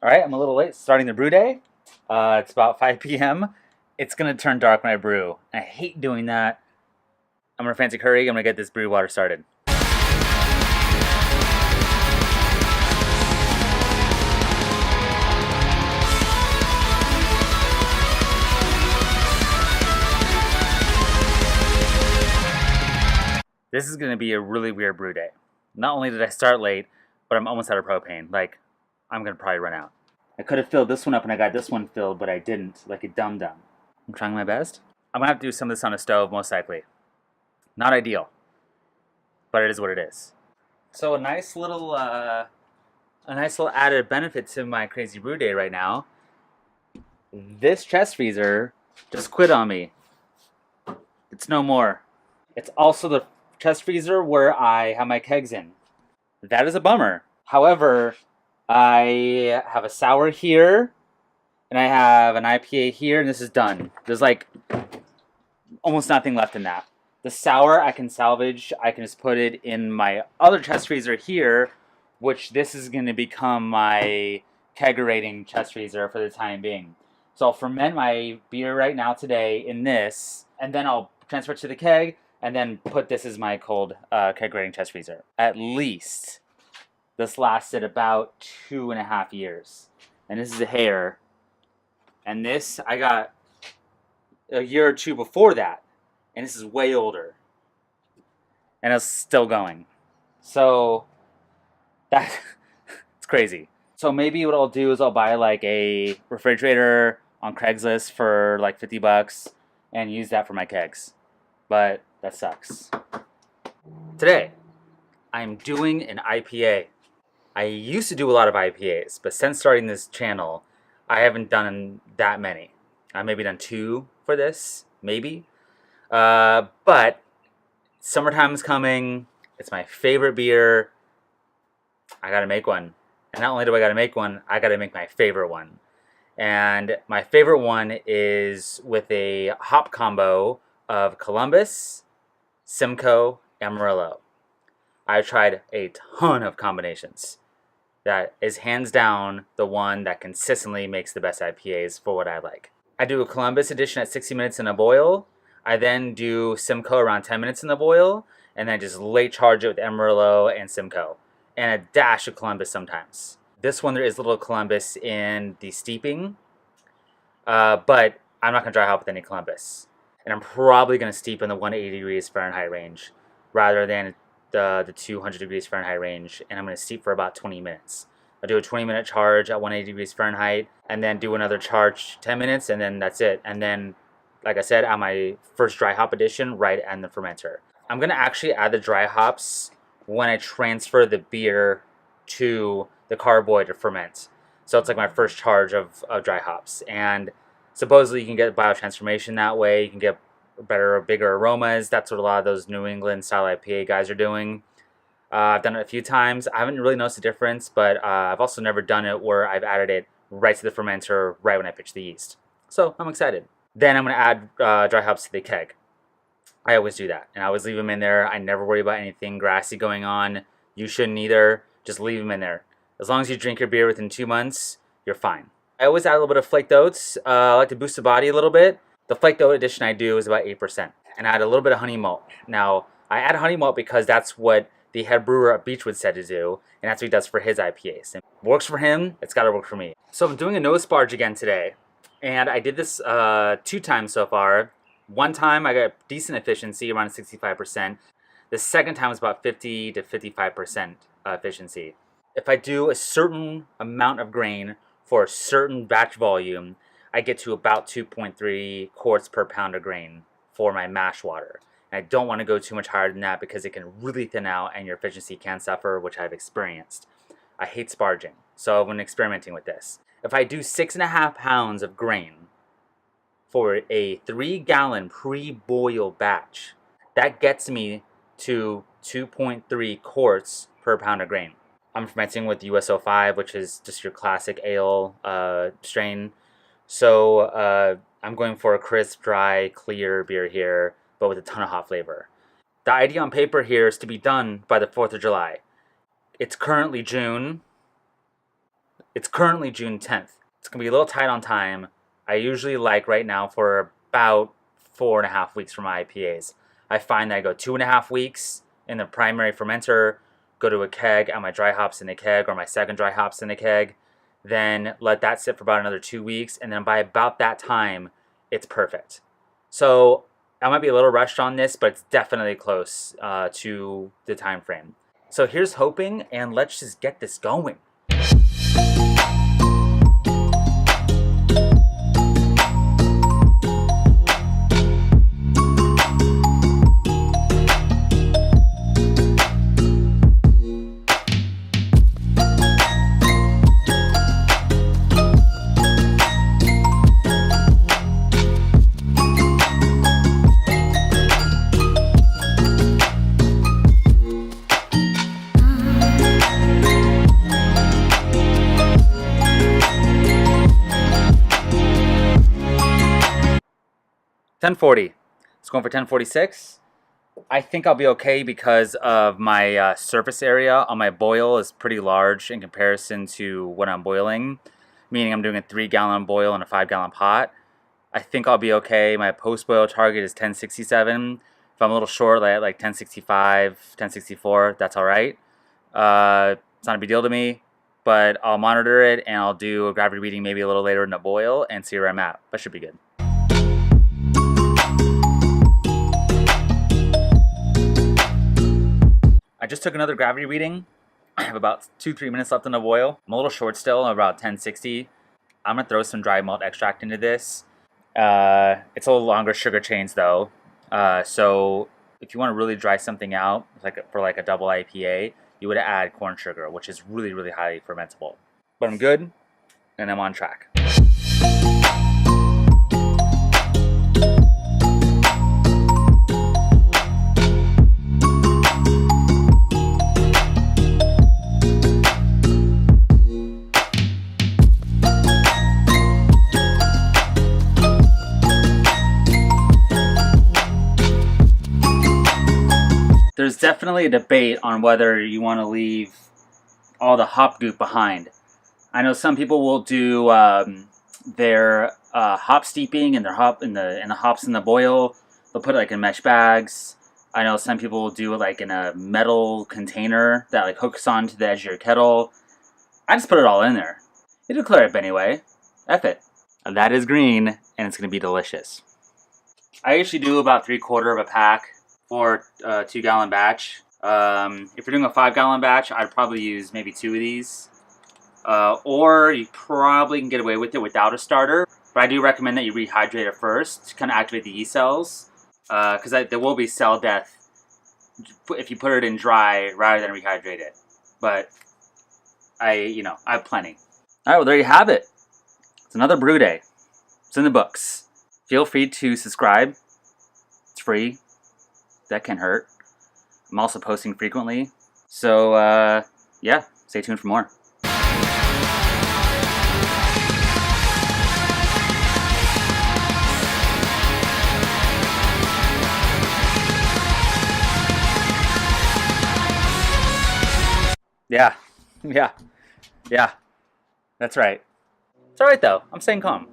All right, I'm a little late starting the brew day. It's about 5 p.m. It's gonna turn dark when I brew. I hate doing that. I'm gonna fancy curry. I'm gonna get this brew water started. This is gonna be a really weird brew day. Not only did I start late, but I'm almost out of propane. Like, I'm gonna probably run out. I could have filled this one up and I got this one filled, but I didn't, like a dum-dum. I'm trying my best. I'm gonna have to do some of this on a stove, most likely. Not ideal, but it is what it is. So a nice little added benefit to my crazy brew day right now. This chest freezer just quit on me. It's no more. It's also the chest freezer where I have my kegs in. That is a bummer. However, I have a sour here, and I have an IPA here, and this is done. There's like almost nothing left in that. The sour I can salvage. I can just put it in my other chest freezer here, which this is going to become my kegerating chest freezer for the time being. So I'll ferment my beer right now today in this, and then I'll transfer it to the keg, and then put this as my cold kegerating chest freezer. At least this lasted about 2.5 years. And this is a hair. And this I got a year or two before that. And this is way older. And it's still going. So that it's crazy. So maybe what I'll do is I'll buy like a refrigerator on Craigslist for like $50 and use that for my kegs. But that sucks. Today, I'm doing an IPA. I used to do a lot of IPAs, but since starting this channel, I haven't done that many. I've maybe done 2 for this, maybe. But summertime's coming. It's my favorite beer. I gotta make one. And not only do I gotta make one, I gotta make my favorite one. And my favorite one is with a hop combo of Columbus, Simcoe, Amarillo. I've tried a ton of combinations. That is hands down the one that consistently makes the best IPAs for what I like. I do a Columbus edition at 60 minutes in a boil. I then do Simcoe around 10 minutes in the boil, and then just late charge it with Amarillo and Simcoe, and a dash of Columbus sometimes. This one there is a little Columbus in the steeping, but I'm not gonna dry hop with any Columbus. And I'm probably going to steep in the 180 degrees Fahrenheit range rather than the 200 degrees Fahrenheit range, and I'm going to steep for about 20 minutes. I'll do a 20-minute charge at 180 degrees Fahrenheit, and then do another charge 10 minutes, and then that's it. And then, like I said, on my first dry hop edition, right in the fermenter. I'm going to actually add the dry hops when I transfer the beer to the carboy to ferment. So it's like my first charge of dry hops. And supposedly you can get biotransformation that way. You can get better, bigger aromas. That's what a lot of those New England style IPA guys are doing. I've done it a few times. I haven't really noticed a difference, but I've also never done it where I've added it right to the fermenter right when I pitch the yeast. So I'm excited. Then I'm going to add dry hops to the keg. I always do that, and I always leave them in there. I never worry about anything grassy going on. You shouldn't either. Just leave them in there. As long as you drink your beer within 2 months, you're fine. I always add a little bit of flaked oats. I like to boost the body a little bit. The flaked oat addition I do is about 8%. And I add a little bit of honey malt. Now, I add honey malt because that's what the head brewer at Beechwood said to do, and that's what he does for his IPAs. It works for him, it's gotta work for me. So I'm doing a nose sparge again today. And I did this 2 times so far. One time I got decent efficiency, around 65%. The second time was about 50 to 55% efficiency. If I do a certain amount of grain for a certain batch volume, I get to about 2.3 quarts per pound of grain for my mash water. And I don't want to go too much higher than that because it can really thin out and your efficiency can suffer, which I've experienced. I hate sparging, so I've been experimenting with this. If I do 6.5 pounds of grain for a 3-gallon pre-boil batch, that gets me to 2.3 quarts per pound of grain. I'm fermenting with US05, which is just your classic ale strain. So I'm going for a crisp, dry, clear beer here, but with a ton of hop flavor. The idea on paper here is to be done by the 4th of July. It's currently June. It's currently June 10th. It's going to be a little tight on time. I usually like right now for about 4.5 weeks for my IPAs. I find that I go 2.5 weeks in the primary fermenter, go to a keg, add my dry hops in the keg or my second dry hops in the keg, then let that sit for about another 2 weeks, and then by about that time, it's perfect. So I might be a little rushed on this, but it's definitely close to the time frame. So here's hoping, and let's just get this going. $10.40. It's going for $10.46. I think I'll be okay because of my surface area on my boil is pretty large in comparison to what I'm boiling, meaning I'm doing a 3-gallon boil in a 5-gallon pot. I think I'll be okay. My post-boil target is 1067. If I'm a little short, like 1065, 1064, that's all right. It's not a big deal to me, but I'll monitor it and I'll do a gravity reading maybe a little later in the boil and see where I'm at. That should be good. I just took another gravity reading. I have about 2-3 minutes left in the boil. I'm a little short still, about 1060. I'm gonna throw some dry malt extract into this. It's a little longer sugar chains though. So if you want to really dry something out, for a double IPA, you would add corn sugar, which is really, really highly fermentable. But I'm good, and I'm on track. There's definitely a debate on whether you want to leave all the hop goop behind. I know some people will do their hop steeping and their the hops in the boil. They'll put it in mesh bags. I know some people will do it in a metal container that hooks onto the edge of your kettle. I just put it all in there. It'll clear up anyway. F it. That is green, and it's going to be delicious. I usually do about 3/4 of a pack for a 2-gallon batch. If you're doing a 5-gallon batch, I'd probably use maybe 2 of these. Or you probably can get away with it without a starter. But I do recommend that you rehydrate it first to kind of activate the yeast cells. Because there will be cell death if you put it in dry rather than rehydrate it. But I have plenty. All right, well, there you have it. It's another brew day. It's in the books. Feel free to subscribe. It's free. That can hurt. I'm also posting frequently. So, yeah, stay tuned for more. Yeah. That's right. It's alright though. I'm staying calm.